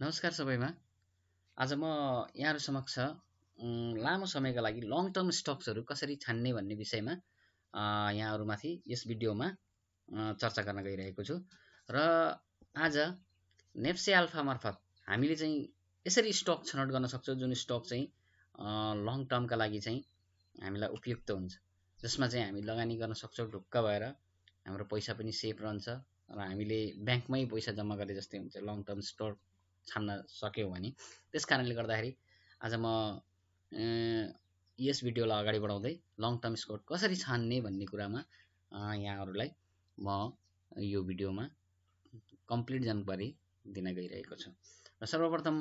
नमस्कार सबैमा। आज म यहाँहरु समक्ष लामो समयका लागि लङ टर्म स्टक्सहरु कसरी छान्ने भन्ने विषयमा यहाँहरुमाथि यस भिडियोमा चर्चा गर्न गइरहेको छु। र आज नेप्से अल्फा मार्फत हामीले चाहिँ यसरी स्टक छनौट गर्न सक्छौं जुन स्टक चाहिँ लङ टर्मका लागि चाहिँ हामीलाई उपयुक्त हुन्छ, जसमा चाहिँ हामी लगानी गर्न सक्छौं ढुक्क भएर। हाम्रो पैसा पनि सेफ रहन्छ र हामीले ब्याङ्कमै पैसा जम्मा गरे जस्तै हुन्छ लङ टर्म स्टक छान्न सक्यौं भने। त्यसकारणले गर्दाखेरि आज म यस भिडियोलाई अगाडि बढाउँदै लङ टर्म स्टक कसरी छान्ने भन्ने कुरामा यहाँहरुलाई म यो भिडियोमा कम्प्लिट जानकारी दिन गइरहेको छु। र सर्वप्रथम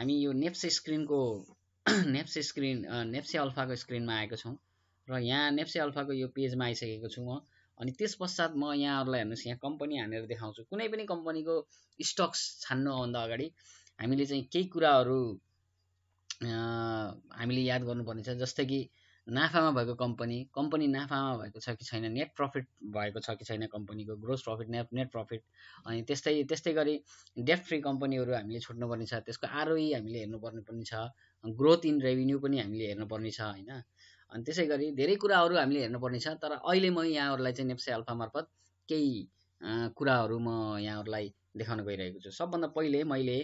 हामी यो नेप्से अल्फाको स्क्रिनमा आएको छौं र यहाँ नेप्से अल्फाको यो पेजमा आइसकेको छु म। अनि त्यसपश्चात म यहाँहरुलाई हेर्नुस्, यहाँ कम्पनी हानेर देखाउँछु। कुनै पनि कम्पनीको स्टक्स छान्नु भन्दा अगाडि हामीले चाहिँ केही कुराहरु हामीले याद गर्नुपर्ने छ। जस्तै कि नाफामा भएको कम्पनी नाफामा भएको छ कि छैन, नेट प्रफिट भएको छ कि छैन, कम्पनीको ग्रोस प्रफिट, नेट प्रफिट। अनि त्यस्तै गरी डेट फ्री कम्पनीहरु हामीले छुट्नुपर्ने छ। त्यसको आरओई हामीले हेर्नुपर्ने छ, ग्रोथ इन रेभिन्यू पनि हामीले हेर्नुपर्ने छ हैन। अनि त्यसै गरी धेरै कुराहरु हामीले हेर्नुपर्ने छ। तर अहिले म यहाँहरुलाई चाहिँ नेप्से अल्फा मार्फत केही कुराहरु म यहाँहरुलाई देखाउन गइरहेको छु। सबभन्दा पहिले मैले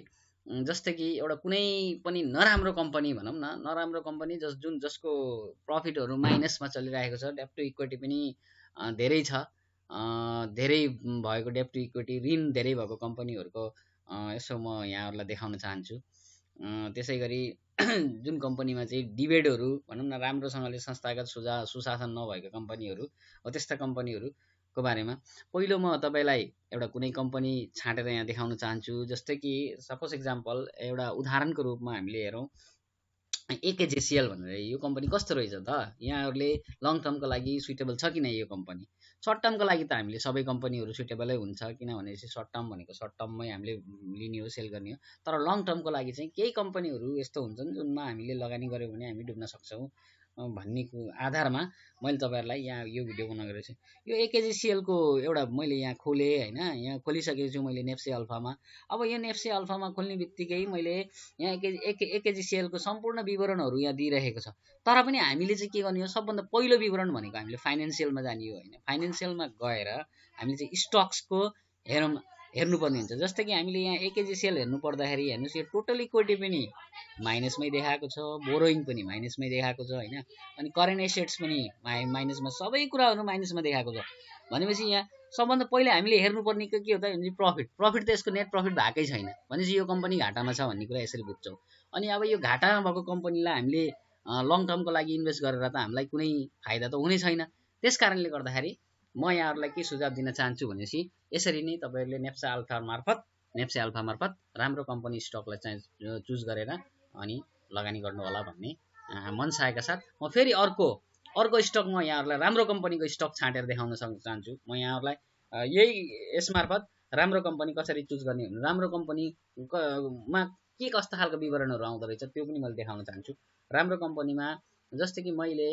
जस्तै कि एउटा कुनै पनि नराम्रो कम्पनी भनौं न, नराम्रो कम्पनी जसको प्रफिटहरु माइनसमा चलिरहेको छ, डेब्ट टु इक्विटी पनि धेरै छ, धेरै भएको डेब्ट टु इक्विटी, ऋण धेरै भएको कम्पनीहरुको यसो म यहाँहरुलाई देखाउन चाहन्छु। त्यसै गरी जुन कम्पनीमा चाहिँ डिबेटहरु भनौं न राम्रोसँगले संस्थागत सुशासन नभएको कम्पनीहरु हो, त्यस्ता कम्पनीहरुको बारेमा पहिलो म तपाईलाई एउटा कुनै कम्पनी छाटेर यहाँ देखाउन चाहन्छु। जस्तै कि सपोज एक्जाम्पल एउटा उदाहरणको रूपमा हामीले हेरौं एकेजेसीएल भनेर। यो कम्पनी कस्तो रहेछ त? यहाँहरुले लङ टर्मको लागि सुइटेबल छ कि नै यो कम्पनी? सर्ट टर्मको लागि त हामीले सबै कम्पनीहरु सुइटेबलै हुन्छ, किनभने सर्ट टर्म भनेको सर्ट टर्ममै हामीले लिने हो, सेल गर्ने हो। तर लङ टर्मको लागि चाहिँ केही कम्पनीहरु यस्तो हुन्छन् जुनमा हामीले लगानी गर्यौं भने हामी डुब्न सक्छौं भन्ने आधारमा मैले तपाईहरुलाई यहाँ यो भिडियो बनाएको रहेछु। यो एकेजेसीएल को एउटा मैले यहाँ खोले हैन, यहाँ खोलिसकेको छु मैले नेप्से अल्फामा। अब यो नेप्से अल्फामा खोल्ने बित्तिकै मैले यहाँ एकेजेसीएल को सम्पूर्ण विवरणहरु यहाँ दिइरहेको छ। तर पनि हामीले चाहिँ के गर्ने हो, सबभन्दा पहिलो विवरण भनेको हामीले फाइनान्शियलमा जाने हो हैन। फाइनान्शियलमा गएर हामीले चाहिँ स्टक्सको हेर्नुपर्ने हुन्छ। जस्तै कि हामीले यहाँ एकेजेसीएल हेर्नु पर्दाखेरि हेर्नुस्, यो टोटल इक्विटी पनि माइनसमै देखाएको छ, बोरोइङ पनि माइनसमै देखाएको छ हैन। अनि करेन्ट एसेट्स पनि माइनसमा, सबै कुराहरु माइनसमा देखाएको छ। भनेपछि यहाँ सबभन्दा पहिले हामीले हेर्नुपर्ने के हो त भने प्रफिट त यसको नेट प्रफिट भएकै छैन, भनेपछि यो कम्पनी घाटामा छ भन्ने कुरा यसरी बुझ्छौं। अनि अब यो घाटामा भएको कम्पनीलाई हामीले लङ टर्मको लागि इन्भेस्ट गरेर त हामीलाई कुनै फाइदा त हुने छैन। त्यसकारणले गर्दाखेरि म यहाँहरुलाई के सुझाव दिन चाहन्छु भनेपछि यसरी नै तपाईहरुले नेप्से अल्फा मार्फत राम्रो कम्पनी स्टकलाई चाहिँ चुज गरेर अनि लगानी गर्नु होला भन्ने मनसायका साथ म फेरि अर्को स्टक म यहाँहरुलाई राम्रो कम्पनीको स्टक छाटेर देखाउन चाहन्छु। म यहाँहरुलाई यही यस मार्फत राम्रो कम्पनी कसरी चुज गर्ने, राम्रो कम्पनीमा के कस्ता खालको विवरणहरु आउँदो रहेछ त्यो पनि मैले देखाउन चाहन्छु। राम्रो कम्पनीमा जस्तै कि मैले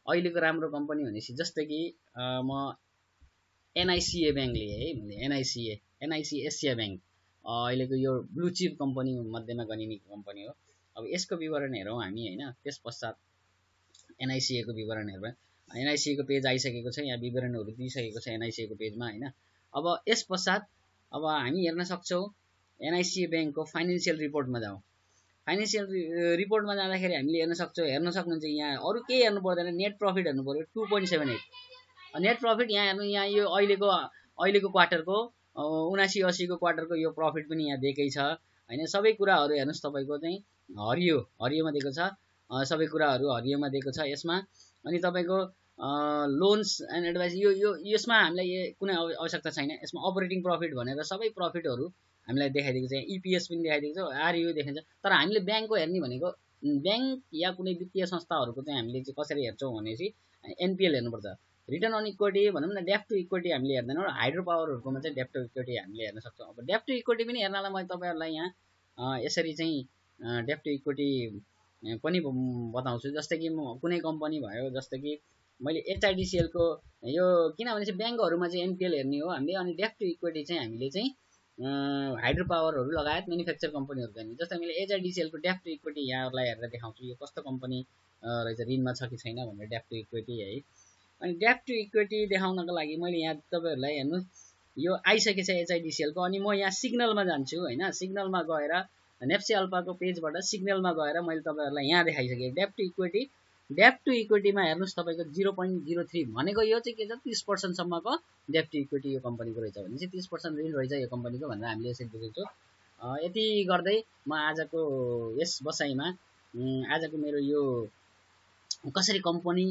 अहिलेको राम्रो कम्पनी भनेपछि जस्तै कि म एनआईसीए बैंक लिए है, मैले एनआईसी एसिया बैंक अहिलेको यो ब्लू चिप कम्पनी मध्येमा गनिने कम्पनी हो। अब यसको विवरण हेरौं हामी हैन। त्यसपश्चात एनआईसीए को विवरण हेरौं। एनआईसीए को पेज आइसकेको छ, यहाँ विवरणहरु दिइसकेको छ एनआईसीए को पेजमा हैन। अब यसपश्चात अब हामी हेर्न सक्छौं एनआईसीए बैंकको फाइनान्शियल रिपोर्टमा जाउँ। फाइनान्शियल रिपोर्टमा जाँदाखेरि हामीले हेर्न सक्नुहुन्छ यहाँ अरु केही हेर्नु पर्दैन, नेट प्रफिट हेर्नु पर्यो 2.78। नेट प्रफिट यहाँ हेर्नु, यहाँ यो अहिलेको क्वार्टरको 79-80 को क्वार्टरको यो प्रफिट पनि यहाँ दिएकै छ हैन। सबै कुराहरु हेर्नुस्, तपाईको चाहिँ हरियोमा दिएको छ, सबै कुराहरु हरियोमा दिएको छ यसमा। अनि तपाईको लोन्स एन्ड एडभाइस यसमा हामीलाई कुनै आवश्यकता छैन। यसमा अपरेटिङ प्रफिट भनेर सबै प्रफिटहरु हामीलाई देखाइदिएको छ। ईपीएस पनि देखाइदिएको छ, आरयू देखाइन्छ। तर हामीले बैंकको हेर्ने भनेको बैंक या कुनै वित्तीय संस्थाहरुको चाहिँ हामीले चाहिँ कसरी हेर्छौं भनेपछि एनपीएल हेर्नुपर्छ, रिटर्न अन इक्विटी भनौं न, डेब्ट टु इक्विटी हामीले हेर्दैनौं। हाइड्रो पावरहरुकोमा चाहिँ डेब्ट टु इक्विटी हामीले हेर्न सक्छौं। अब डेब्ट टु इक्विटी पनि हेर्नलाई म तपाईहरुलाई यहाँ यसरी चाहिँ डेब्ट टु इक्विटी पनि बताउँछु। जस्तै कि कुनै कम्पनी भयो, जस्तै कि मैले एचआईडीसीएल को यो, किनभने चाहिँ बैंकहरुमा चाहिँ एनपीएल हेर्ने हो हामीले, अनि डेब्ट टु इक्विटी चाहिँ हामीले चाहिँ हाइड्रो पावरहरू लगायत म्यानुफ्याक्चर कम्पनीहरू पनि। जस्तै मैले एचआइडिसिएलको डेप्ट टु इक्विटी यहाँहरूलाई हेरेर देखाउँछु, यो कस्तो कम्पनी रहेछ, ऋणमा छ कि छैन भनेर डेप्ट टु इक्विटी है। अनि डेप्ट टु इक्विटी देखाउनको लागि मैले यहाँ तपाईँहरूलाई हेर्नुहोस् यो आइसकेछ एचआइडिसिएलको। अनि म यहाँ सिग्नलमा जान्छु होइन, सिग्नलमा गएर नेप्से अल्फाको पेजबाट सिग्नलमा गएर मैले तपाईँहरूलाई यहाँ देखाइसकेँ डेप्ट टु इक्विटी। डेप्ट टु इक्विटीमा हेर्नुहोस् तपाईँको 0.03 भनेको यो चाहिँ के छ, 30% सम्मको डेप्ट टु इक्विटी यो कम्पनीको रहेछ भने चाहिँ 30% ऋण रहेछ यो कम्पनीको भनेर हामीले यसरी बुझेको छौँ। यति गर्दै म आजको यस बसाइमा आजको मेरो यो कसरी कम्पनी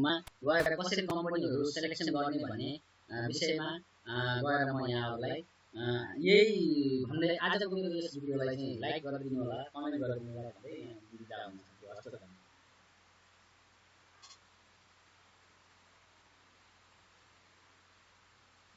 मा गएर कसरी कम्पनीहरू सेलेक्सन गर्ने भन्ने विषयमा गएर म यहाँहरूलाई यही भन्दै आजको मेरो यस भिडियोलाई चाहिँ लाइक गरिदिनु होला, कमेन्ट गरिदिनु होला भन्दै बिदा हुन चाहन्छु। हस् त।